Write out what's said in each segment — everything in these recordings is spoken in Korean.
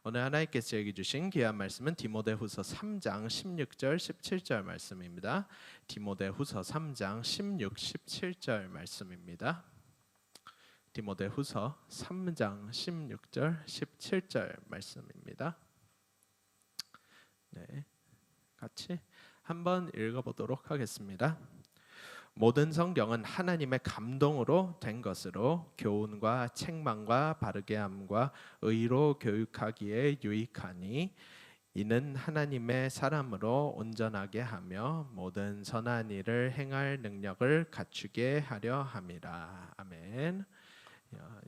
오늘 하나님께서 여기 주신 귀한 말씀은 디모데후서 3장 16절 17절 말씀입니다. 디모데후서 3장 16, 17절 말씀입니다. 디모데후서 3장 16절 17절 말씀입니다. 네, 같이 한번 읽어보도록 하겠습니다. 모든 성경은 하나님의 감동으로 된 것으로 교훈과 책망과 바르게 함과 의로 교육하기에 유익하니 이는 하나님의 사람으로 온전하게 하며 모든 선한 일을 행할 능력을 갖추게 하려 함이라. 아멘.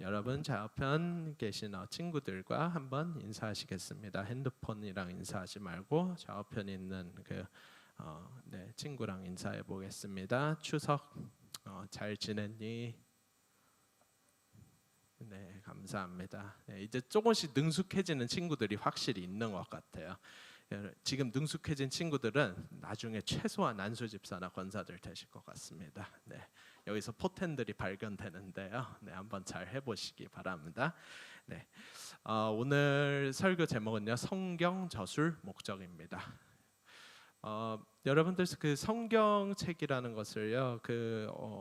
여러분 좌우편 계신 친구들과 한번 인사하시겠습니다. 핸드폰이랑 인사하지 말고 좌우편 있는 친구랑 인사해 보겠습니다. 추석 잘 지냈니? 네, 감사합니다. 네, 이제 조금씩 능숙해지는 친구들이 확실히 있는 것 같아요. 지금 능숙해진 친구들은 나중에 최소한 안수집사나 권사들 되실 것 같습니다. 네, 여기서 포텐들이 발견되는데요. 네, 한번 잘 해보시기 바랍니다. 네, 오늘 설교 제목은요, 성경 저술 목적입니다. 여러분들 그 성경책이라는 것을요,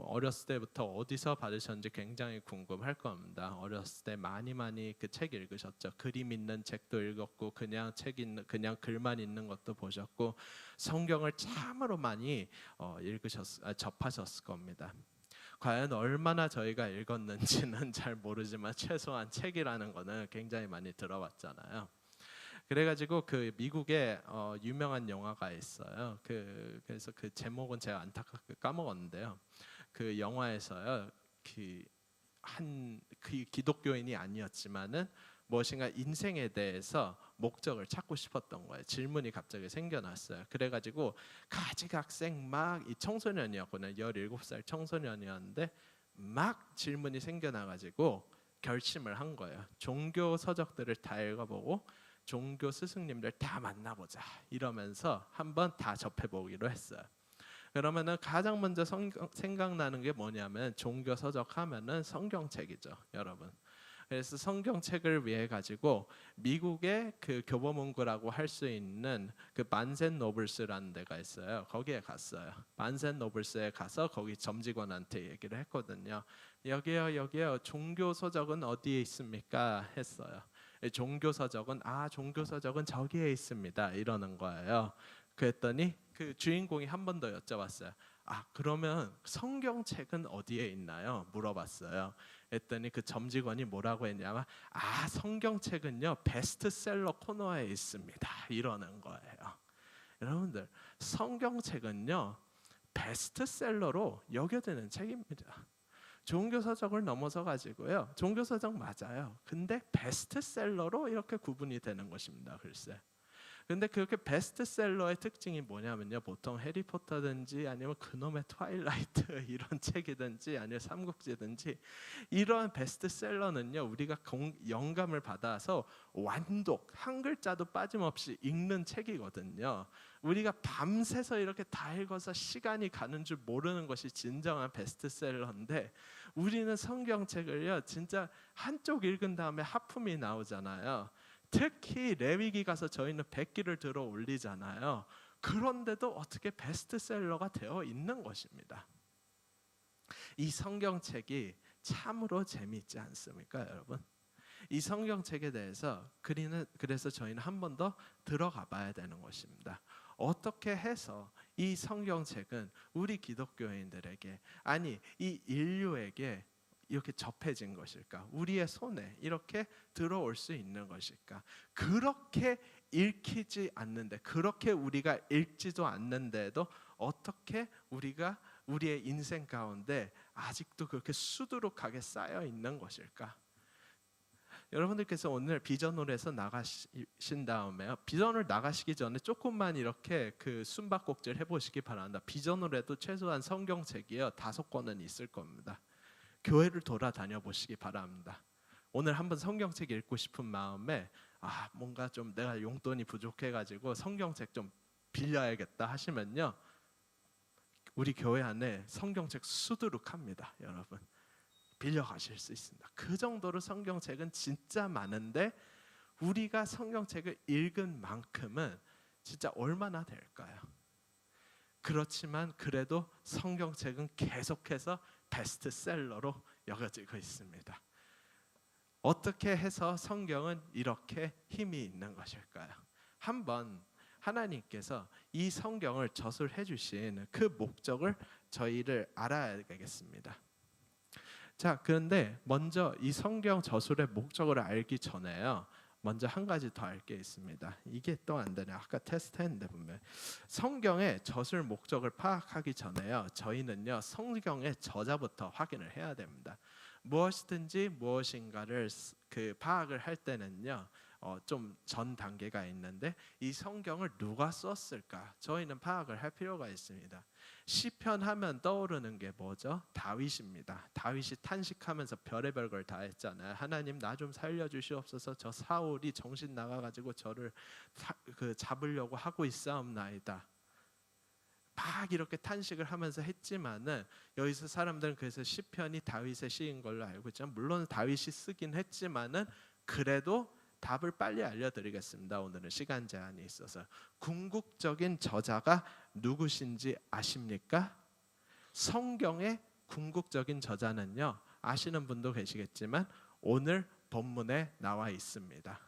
어렸을 때부터 어디서 받으셨는지 굉장히 궁금할 겁니다. 어렸을 때 많이 그 책 읽으셨죠. 그림 있는 책도 읽었고, 그냥 그냥 글만 있는 것도 보셨고, 성경을 참으로 많이 접하셨을 겁니다. 과연 얼마나 저희가 읽었는지는 잘 모르지만 최소한 책이라는 거는 굉장히 많이 들어봤잖아요. 그래가지고 그 미국에 유명한 영화가 있어요. 그래서 그 제목은 제가 안타깝게 까먹었는데요. 그 영화에서요, 그 기독교인이 아니었지만은 무엇인가 인생에 대해서 목적을 찾고 싶었던 거예요. 질문이 갑자기 생겨났어요. 그래가지고 가지각색 막 이 청소년이었거든요. 17살 청소년이었는데 막 질문이 생겨나가지고 결심을 한 거예요. 종교 서적들을 다 읽어보고 종교 스승님들 다 만나보자 이러면서 한번 다 접해보기로 했어요. 그러면은 가장 먼저 생각나는 게 뭐냐면 종교 서적 하면은 성경책이죠, 여러분. 그래서 성경책을 위해 가지고 미국의 그 교보문고라고 할 수 있는 그 반센 노블스라는 데가 있어요. 거기에 갔어요. 반센 노블스에 가서 거기 점직원한테 얘기를 했거든요. 여기요. 종교 서적은 어디에 있습니까? 했어요. 종교서적은 저기에 있습니다 이러는 거예요. 그랬더니 그 주인공이 한 번 더 여쭤봤어요. 그러면 성경책은 어디에 있나요? 물어봤어요. 했더니 그 점직원이 뭐라고 했냐면 성경책은요 베스트셀러 코너에 있습니다 이러는 거예요. 여러분들 성경책은요 베스트셀러로 여겨지는 책입니다. 종교서적을 넘어서 가지고요. 종교서적 맞아요. 근데 베스트셀러로 이렇게 구분이 되는 것입니다. 글쎄. 근데 그렇게 베스트셀러의 특징이 뭐냐면요. 보통 해리포터든지 아니면 그놈의 트와일라이트 이런 책이든지 아니면 삼국지든지 이런 베스트셀러는요. 우리가 영감을 받아서 완독 한 글자도 빠짐없이 읽는 책이거든요. 우리가 밤새서 이렇게 다 읽어서 시간이 가는 줄 모르는 것이 진정한 베스트셀러인데 우리는 성경책을요. 진짜 한쪽 읽은 다음에 하품이 나오잖아요. 특히 레위기 가서 저희는 백기를 들어 올리잖아요. 그런데도 어떻게 베스트셀러가 되어 있는 것입니다. 이 성경책이 참으로 재미있지 않습니까, 여러분? 이 성경책에 대해서 그래서 저희는 한 번 더 들어가 봐야 되는 것입니다. 어떻게 해서 이 성경책은 우리 기독교인들에게 아니 이 인류에게 이렇게 접해진 것일까? 우리의 손에 이렇게 들어올 수 있는 것일까? 그렇게 읽히지 않는데 그렇게 우리가 읽지도 않는데도 어떻게 우리가 우리의 인생 가운데 아직도 그렇게 수두룩하게 쌓여 있는 것일까? 여러분들께서 오늘 비전으로 해서 나가신 다음에요. 비전을 나가시기 전에 조금만 이렇게 그 숨바꼭질 해보시기 바랍니다. 비전으로 해도 최소한 성경책이요 5권은 있을 겁니다. 교회를 돌아다녀 보시기 바랍니다. 오늘 한번 성경책 읽고 싶은 마음에 뭔가 좀 내가 용돈이 부족해가지고 성경책 좀 빌려야겠다 하시면요. 우리 교회 안에 성경책 수두룩합니다. 여러분. 빌려가실 수 있습니다. 그 정도로 성경책은 진짜 많은데 우리가 성경책을 읽은 만큼은 진짜 얼마나 될까요? 그렇지만 그래도 성경책은 계속해서 베스트셀러로 여겨지고 있습니다. 어떻게 해서 성경은 이렇게 힘이 있는 것일까요? 한번 하나님께서 이 성경을 저술해 주신 그 목적을 저희를 알아야겠습니다. 자, 그런데 먼저 이 성경 저술의 목적을 알기 전에요. 먼저 한 가지 더 알 게 있습니다. 이게 또 안 되네. 아까 테스트했는데 분명 성경의 저술 목적을 파악하기 전에요. 저희는요 성경의 저자부터 확인을 해야 됩니다. 무엇이든지 무엇인가를 파악을 할 때는요. 좀 전 단계가 있는데 이 성경을 누가 썼을까? 저희는 파악을 할 필요가 있습니다. 시편 하면 떠오르는 게 뭐죠? 다윗입니다. 다윗이 탄식하면서 별의별 걸 다 했잖아요. 하나님 나 좀 살려주시옵소서. 저 사울이 정신 나가가지고 저를 잡으려고 하고 있사옵나이다. 막 이렇게 탄식을 하면서 했지만은 여기서 사람들은 그래서 시편이 다윗의 시인 걸로 알고 있죠. 물론 다윗이 쓰긴 했지만은 그래도 답을 빨리 알려드리겠습니다. 오늘은 시간 제한이 있어서 궁극적인 저자가 누구신지 아십니까? 성경의 궁극적인 저자는요 아시는 분도 계시겠지만 오늘 본문에 나와 있습니다.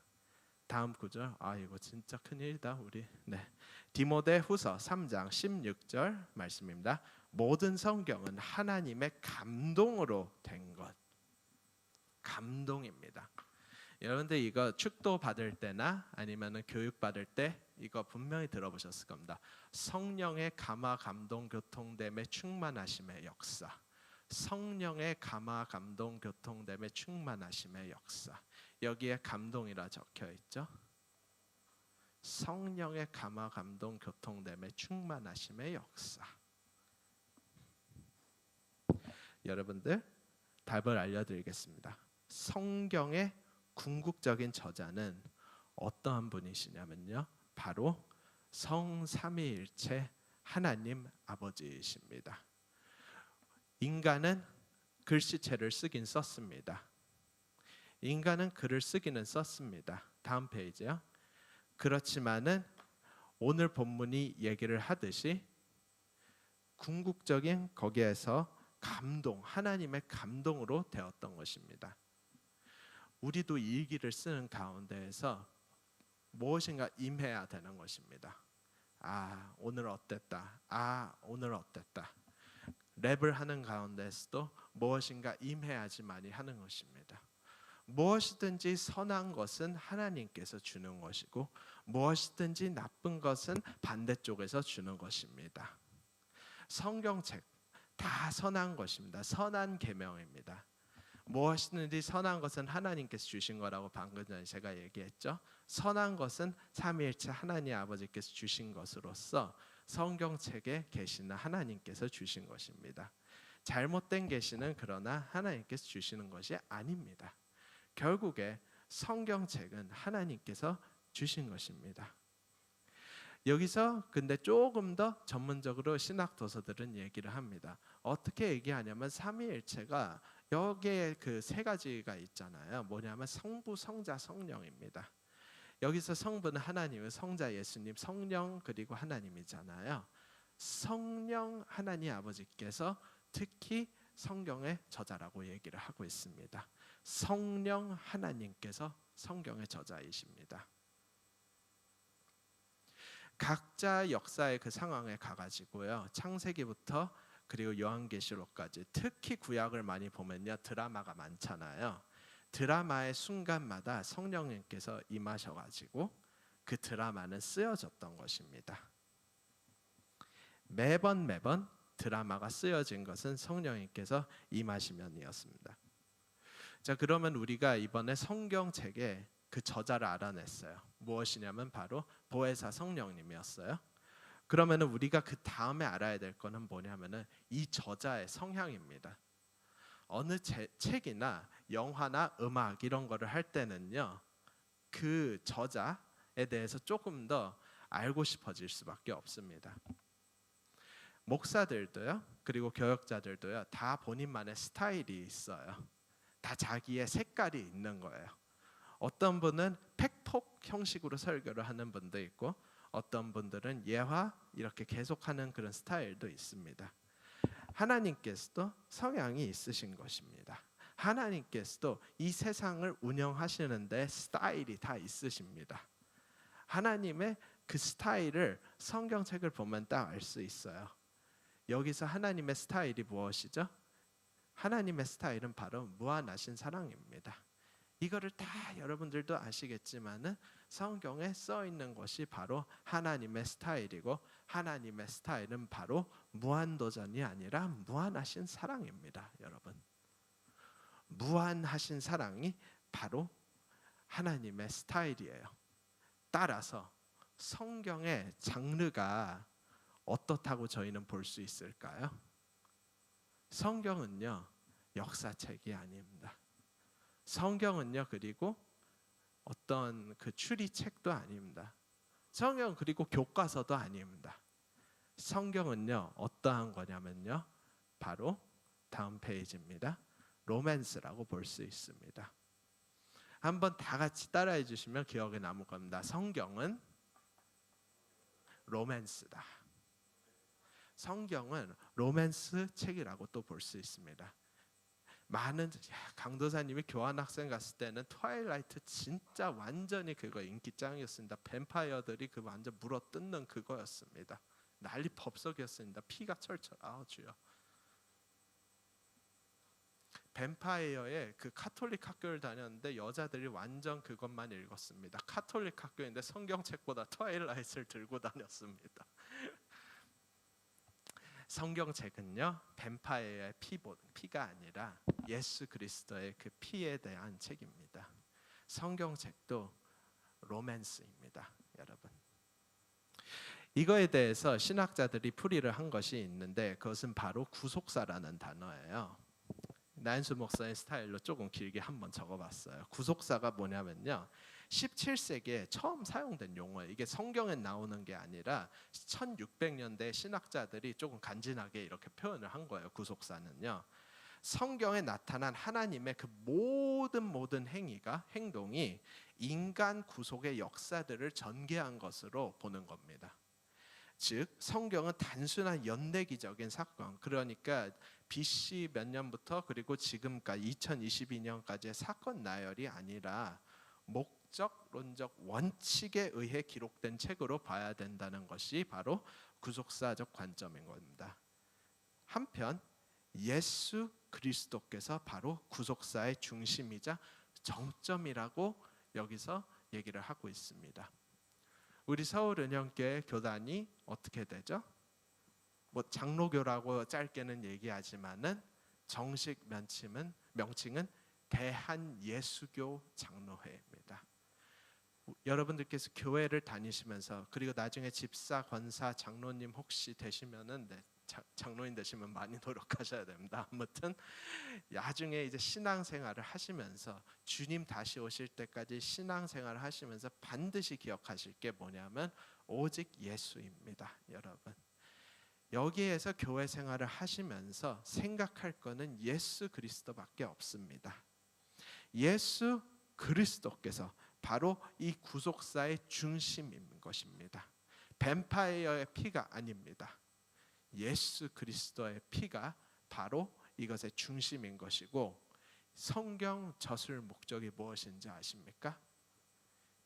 다음 구절. 이거 진짜 큰일이다 우리. 네. 디모데후서 3장 16절 말씀입니다. 모든 성경은 하나님의 감동으로 된 것. 감동입니다. 여러분들 이거 축도 받을 때나 아니면은 교육 받을 때 이거 분명히 들어보셨을 겁니다. 성령의 감화 감동 교통됨에 충만하심의 역사. 성령의 감화 감동 교통됨에 충만하심의 역사. 여기에 감동이라 적혀 있죠. 성령의 감화 감동 교통됨에 충만하심의 역사. 여러분들 답을 알려드리겠습니다. 성경의 궁극적인 저자는 어떠한 분이시냐면요, 바로 성삼위일체 하나님 아버지이십니다. 인간은 글씨체를 쓰긴 썼습니다. 인간은 글을 쓰기는 썼습니다. 다음 페이지요. 그렇지만은 오늘 본문이 얘기를 하듯이 궁극적인 거기에서 감동, 하나님의 감동으로 되었던 것입니다. 우리도 일기를 쓰는 가운데에서 무엇인가 임해야 되는 것입니다. 오늘 어땠다. 오늘 어땠다. 랩을 하는 가운데서도 무엇인가 임해야지만이 하는 것입니다. 무엇이든지 선한 것은 하나님께서 주는 것이고 무엇이든지 나쁜 것은 반대쪽에서 주는 것입니다. 성경책 다 선한 것입니다. 선한 계명입니다. 무엇이든지 선한 것은 하나님께서 주신 거라고 방금 전에 제가 얘기했죠. 선한 것은 삼위일체 하나님 아버지께서 주신 것으로서 성경책에 계시는 하나님께서 주신 것입니다. 잘못된 계시는 그러나 하나님께서 주시는 것이 아닙니다. 결국에 성경책은 하나님께서 주신 것입니다. 여기서 근데 조금 더 전문적으로 신학 도서들은 얘기를 합니다. 어떻게 얘기하냐면 삼위일체가 여기에 그 세 가지가 있잖아요. 뭐냐면 성부, 성자, 성령입니다. 여기서 성부는 하나님은 성자 예수님, 성령 그리고 하나님이잖아요. 성령 하나님 아버지께서 특히 성경의 저자라고 얘기를 하고 있습니다. 성령 하나님께서 성경의 저자이십니다. 각자 역사의 그 상황에 가가지고요. 창세기부터 그리고 요한계시록까지 특히 구약을 많이 보면요. 드라마가 많잖아요. 드라마의 순간마다 성령님께서 임하셔가지고 그 드라마는 쓰여졌던 것입니다. 매번 드라마가 쓰여진 것은 성령님께서 임하시면이었습니다. 자, 그러면 우리가 이번에 성경책에 그 저자를 알아냈어요. 무엇이냐면 바로 보혜사 성령님이었어요. 그러면 우리가 그 다음에 알아야 될 거는 뭐냐면은 이 저자의 성향입니다. 어느 책이나 영화나 음악 이런 거를 할 때는요, 그 저자에 대해서 조금 더 알고 싶어질 수밖에 없습니다. 목사들도요, 그리고 교역자들도요, 다 본인만의 스타일이 있어요. 다 자기의 색깔이 있는 거예요. 어떤 분은 톡 형식으로 설교를 하는 분도 있고 어떤 분들은 예화 이렇게 계속하는 그런 스타일도 있습니다. 하나님께서도 성향이 있으신 것입니다. 하나님께서도 이 세상을 운영하시는데 스타일이 다 있으십니다. 하나님의 그 스타일을 성경책을 보면 딱 알 수 있어요. 여기서 하나님의 스타일이 무엇이죠? 하나님의 스타일은 바로 무한하신 사랑입니다. 이거를 다 여러분들도 아시겠지만은 성경에 써 있는 것이 바로 하나님의 스타일이고 하나님의 스타일은 바로 무한도전이 아니라 무한하신 사랑입니다, 여러분. 무한하신 사랑이 바로 하나님의 스타일이에요. 따라서 성경의 장르가 어떻다고 저희는 볼 수 있을까요? 성경은요, 역사책이 아닙니다. 성경은요, 그리고 어떤 그 추리책도 아닙니다. 성경 그리고 교과서도 아닙니다. 성경은요, 어떠한 거냐면요, 바로 다음 페이지입니다. 로맨스라고 볼 수 있습니다. 한번 다 같이 따라해 주시면 기억에 남을 겁니다. 성경은 로맨스다. 성경은 로맨스 책이라고 또 볼 수 있습니다. 많은 강도사님이 교환학생 갔을 때는 트와일라이트 진짜 완전히 그거 인기짱이었습니다. 뱀파이어들이 그 완전 물어뜯는 그거였습니다. 난리 법석이었습니다. 피가 철철. 주여. 뱀파이어의 그 카톨릭 학교를 다녔는데 여자들이 완전 그것만 읽었습니다. 카톨릭 학교인데 성경책보다 트와일라이트를 들고 다녔습니다. 성경책은요, 뱀파이어의 피가 아니라 예수 그리스도의 그 피에 대한 책입니다. 성경책도 로맨스입니다, 여러분. 이거에 대해서 신학자들이 풀이를 한 것이 있는데 그것은 바로 구속사라는 단어예요. 나인수 목사의 스타일로 조금 길게 한번 적어봤어요. 구속사가 뭐냐면요, 17세기에 처음 사용된 용어예요. 이게 성경에 나오는 게 아니라 1600년대 신학자들이 조금 간지나게 이렇게 표현을 한 거예요. 구속사는요, 성경에 나타난 하나님의 그 모든 행동이 인간 구속의 역사들을 전개한 것으로 보는 겁니다. 즉 성경은 단순한 연대기적인 사건, 그러니까 BC 몇 년부터 그리고 지금까지 2022년까지의 사건 나열이 아니라 목적론적 원칙에 의해 기록된 책으로 봐야 된다는 것이 바로 구속사적 관점인 겁니다. 한편 예수 그리스도께서 바로 구속사의 중심이자 정점이라고 여기서 얘기를 하고 있습니다. 우리 서울은영교회 교단이 어떻게 되죠? 뭐 장로교라고 짧게는 얘기하지만은 정식 명칭은 대한예수교 장로회입니다. 여러분들께서 교회를 다니시면서 그리고 나중에 집사, 권사, 장로님 혹시 되시면은 장로인 되시면 많이 노력하셔야 됩니다. 아무튼 나중에 이제 신앙생활을 하시면서 주님 다시 오실 때까지 신앙생활을 하시면서 반드시 기억하실 게 뭐냐면 오직 예수입니다, 여러분. 여기에서 교회 생활을 하시면서 생각할 거는 예수 그리스도밖에 없습니다. 예수 그리스도께서 바로 이 구속사의 중심인 것입니다. 뱀파이어의 피가 아닙니다. 예수 그리스도의 피가 바로 이것의 중심인 것이고, 성경 저술 목적이 무엇인지 아십니까?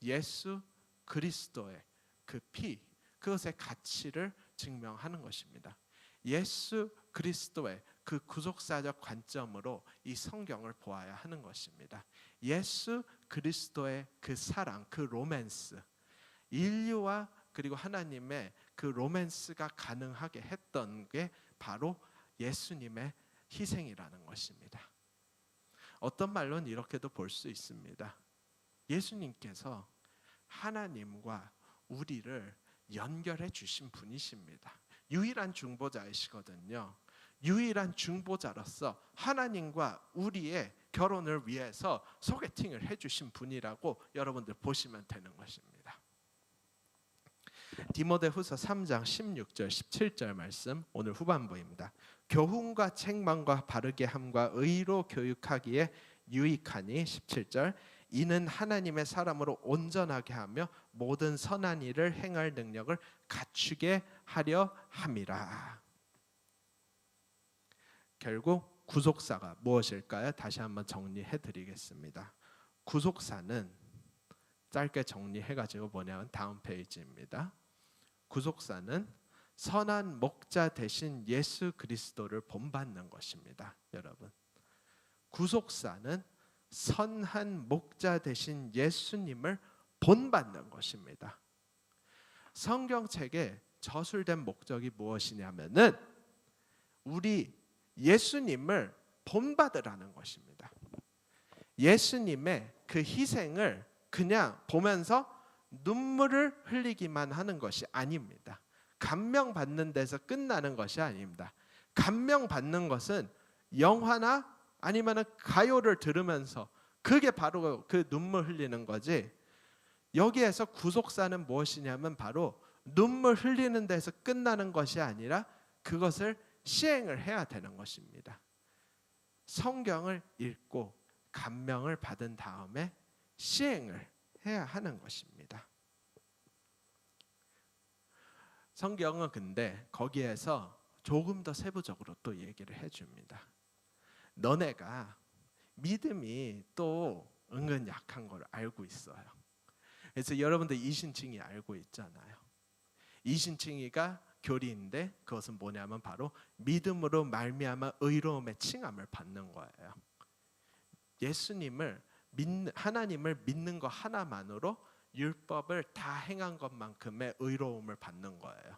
예수 그리스도의 그 피, 그것의 가치를 증명하는 것입니다. 예수 그리스도의 그 구속사적 관점으로 이 성경을 보아야 하는 것입니다. 예수 그리스도의 그 사랑, 그 로맨스, 인류와 그리고 하나님의 그 로맨스가 가능하게 했던 게 바로 예수님의 희생이라는 것입니다. 어떤 말로는 이렇게도 볼 수 있습니다. 예수님께서 하나님과 우리를 연결해 주신 분이십니다. 유일한 중보자이시거든요. 유일한 중보자로서 하나님과 우리의 결혼을 위해서 소개팅을 해주신 분이라고 여러분들 보시면 되는 것입니다. 디모데후서 3장 16절 17절 말씀, 오늘 후반부입니다. 교훈과 책망과 바르게 함과 의로 교육하기에 유익하니, 17절, 이는 하나님의 사람으로 온전하게 하며 모든 선한 일을 행할 능력을 갖추게 하려 함이라. 결국 구속사가 무엇일까요? 다시 한번 정리해 드리겠습니다. 구속사는 짧게 정리해가지고 뭐냐면 다음 페이지입니다. 구속사는 선한 목자 되신 예수 그리스도를 본받는 것입니다. 여러분, 구속사는 선한 목자 되신 예수님을 본받는 것입니다. 성경책에 저술된 목적이 무엇이냐면은 우리 예수님을 본받으라는 것입니다. 예수님의 그 희생을 그냥 보면서 눈물을 흘리기만 하는 것이 아닙니다. 감명받는 데서 끝나는 것이 아닙니다. 감명받는 것은 영화나 아니면 가요를 들으면서 그게 바로 그 눈물 흘리는 거지. 여기에서 구속사는 무엇이냐면 바로 눈물 흘리는 데서 끝나는 것이 아니라 그것을 시행을 해야 되는 것입니다. 성경을 읽고 감명을 받은 다음에 시행을 해야 하는 것입니다. 성경은 근데 거기에서 조금 더 세부적으로 또 얘기를 해줍니다. 너네가 믿음이 또 은근 약한 걸 알고 있어요. 그래서 여러분들 이신칭이 알고 있잖아요. 이신칭이가 교리인데 그것은 뭐냐면 바로 믿음으로 말미암아 의로움의 칭함을 받는 거예요. 예수님을 하나님을 믿는 것 하나만으로 율법을 다 행한 것만큼의 의로움을 받는 거예요.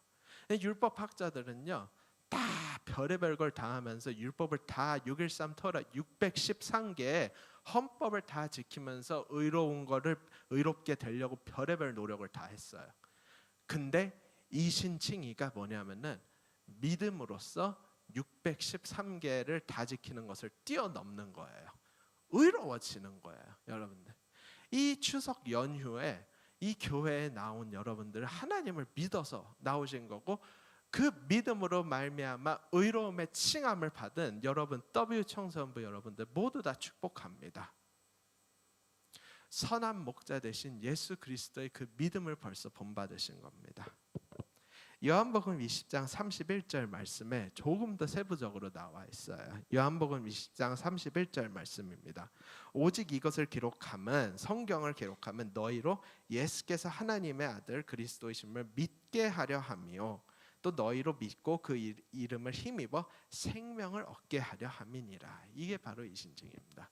율법 학자들은요, 다 별의별 걸 다 하면서 율법을 다 613 토라 613개의 헌법을 다 지키면서 의로운 거를 의롭게 되려고 별의별 노력을 다 했어요. 근데 이신칭의가 뭐냐면은 믿음으로써 613개를 다 지키는 것을 뛰어넘는 거예요. 의로워지는 거예요. 여러분들, 이 추석 연휴에 이 교회에 나온 여러분들 하나님을 믿어서 나오신 거고, 그 믿음으로 말미암아 의로움의 칭함을 받은 여러분 W 청소년부 여러분들 모두 다 축복합니다. 선한 목자 되신 예수 그리스도의 그 믿음을 벌써 본받으신 겁니다. 요한복음 20장 31절 말씀에 조금 더 세부적으로 나와 있어요. 요한복음 20장 31절 말씀입니다. 오직 이것을 기록함은, 성경을 기록함은 너희로 예수께서 하나님의 아들 그리스도이심을 믿게 하려 함이요 또 너희로 믿고 그 이름을 힘입어 생명을 얻게 하려 함이니라. 이게 바로 이신증입니다.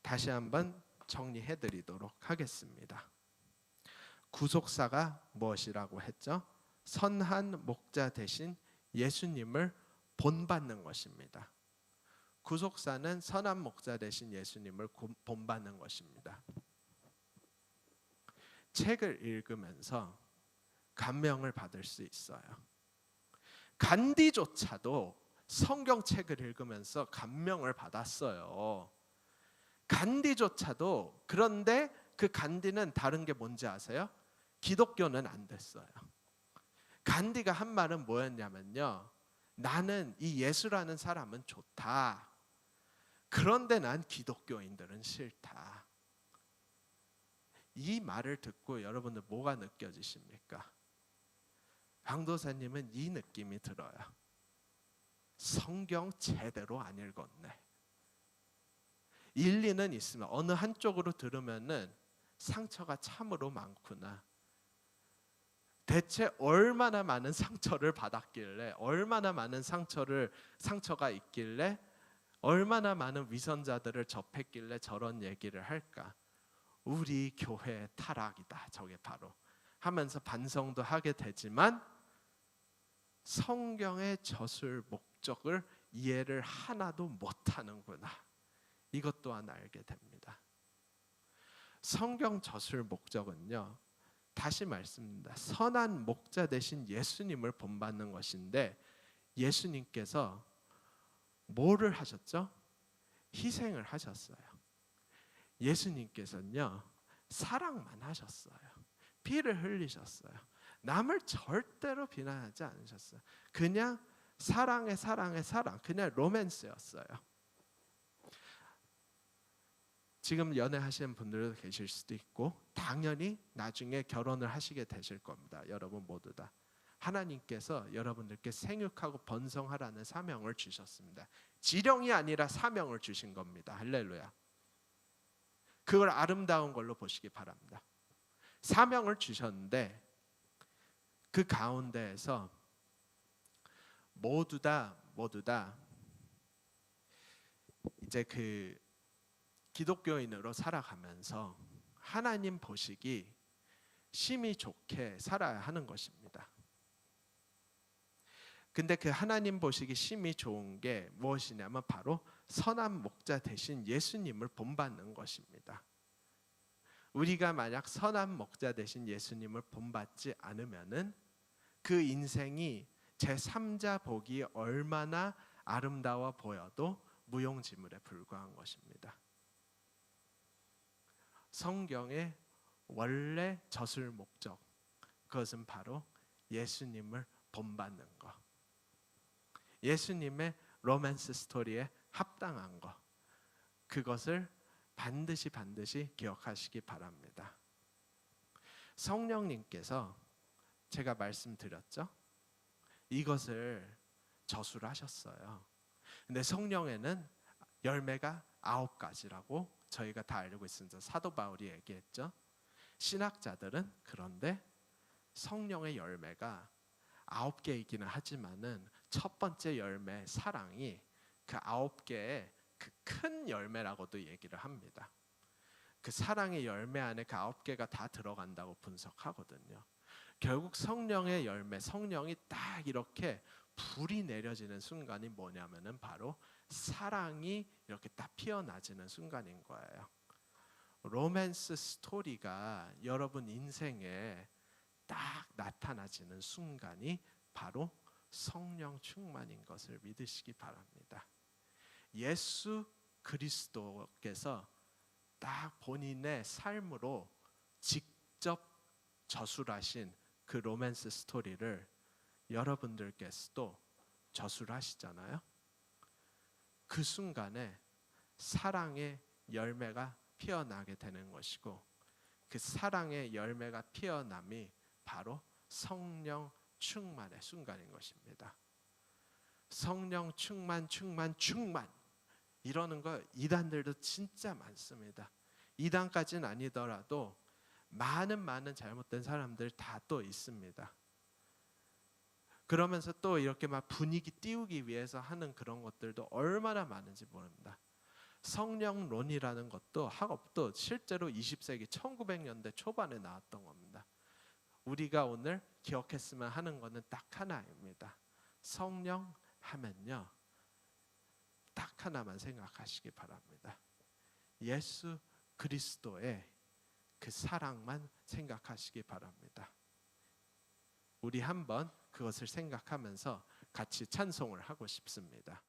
다시 한번 정리해 드리도록 하겠습니다. 구속사가 무엇이라고 했죠? 선한 목자 되신 예수님을 본받는 것입니다. 구속사는 선한 목자 되신 예수님을 본받는 것입니다. 책을 읽으면서 감명을 받을 수 있어요. 간디조차도 성경책을 읽으면서 감명을 받았어요. 간디조차도. 그런데 그 간디는 다른 게 뭔지 아세요? 기독교는 안 됐어요. 간디가 한 말은 뭐였냐면요, 나는 이 예수라는 사람은 좋다. 그런데 난 기독교인들은 싫다. 이 말을 듣고 여러분들 뭐가 느껴지십니까? 강도사님은 이 느낌이 들어요. 성경 제대로 안 읽었네. 일리는 있으면 어느 한쪽으로 들으면은 상처가 참으로 많구나. 대체 얼마나 많은 상처를 받았길래, 얼마나 많은 상처가 있길래, 얼마나 많은 위선자들을 접했길래 저런 얘기를 할까? 우리 교회의 타락이다, 저게 바로 하면서 반성도 하게 되지만 성경의 저술 목적을 이해를 하나도 못하는구나, 이것 또한 알게 됩니다. 성경 저술 목적은요, 다시 말씀드립니다. 선한 목자 되신 예수님을 본받는 것인데, 예수님께서 뭐를 하셨죠? 희생을 하셨어요. 예수님께서는요, 사랑만 하셨어요. 피를 흘리셨어요. 남을 절대로 비난하지 않으셨어요. 그냥 사랑, 그냥 로맨스였어요. 지금 연애하시는 분들도 계실 수도 있고 당연히 나중에 결혼을 하시게 되실 겁니다. 여러분 모두 다. 하나님께서 여러분들께 생육하고 번성하라는 사명을 주셨습니다. 지령이 아니라 사명을 주신 겁니다. 할렐루야. 그걸 아름다운 걸로 보시기 바랍니다. 사명을 주셨는데 그 가운데에서 모두 다 이제 그 기독교인으로 살아가면서 하나님 보시기 심히 좋게 살아야 하는 것입니다. 근데 그 하나님 보시기 심히 좋은 게 무엇이냐면 바로 선한 목자 대신 예수님을 본받는 것입니다. 우리가 만약 선한 목자 대신 예수님을 본받지 않으면은 그 인생이 제3자 복이 얼마나 아름다워 보여도 무용지물에 불과한 것입니다. 성경의 원래 저술 목적, 그것은 바로 예수님을 본받는 것, 예수님의 로맨스 스토리에 합당한 것, 그것을 반드시 기억하시기 바랍니다. 성령님께서 제가 말씀드렸죠? 이것을 저술하셨어요. 근데 성령에는 열매가 9가지라고 저희가 다 알고 있습니다. 사도 바울이 얘기했죠. 신학자들은 그런데 성령의 열매가 9개이기는 하지만은 첫 번째 열매 사랑이 그 9개의 그 큰 열매라고도 얘기를 합니다. 그 사랑의 열매 안에 그 9개가 다 들어간다고 분석하거든요. 결국 성령의 열매, 성령이 딱 이렇게 불이 내려지는 순간이 뭐냐면은 바로 사랑이 이렇게 딱 피어나지는 순간인 거예요. 로맨스 스토리가 여러분 인생에 딱 나타나지는 순간이 바로 성령 충만인 것을 믿으시기 바랍니다. 예수 그리스도께서 딱 본인의 삶으로 직접 저술하신 그 로맨스 스토리를 여러분들께서도 저술하시잖아요. 그 순간에 사랑의 열매가 피어나게 되는 것이고 그 사랑의 열매가 피어남이 바로 성령 충만의 순간인 것입니다. 성령 충만 이러는 거 이단들도 진짜 많습니다. 이단까지는 아니더라도 많은 잘못된 사람들 다 또 있습니다. 그러면서 또 이렇게 막 분위기 띄우기 위해서 하는 그런 것들도 얼마나 많은지 모릅니다. 성령론이라는 것도 학업도 실제로 20세기 1900년대 초반에 나왔던 겁니다. 우리가 오늘 기억했으면 하는 것은 딱 하나입니다. 성령 하면요, 딱 하나만 생각하시기 바랍니다. 예수 그리스도의 그 사랑만 생각하시기 바랍니다. 우리 한번 그것을 생각하면서 같이 찬송을 하고 싶습니다.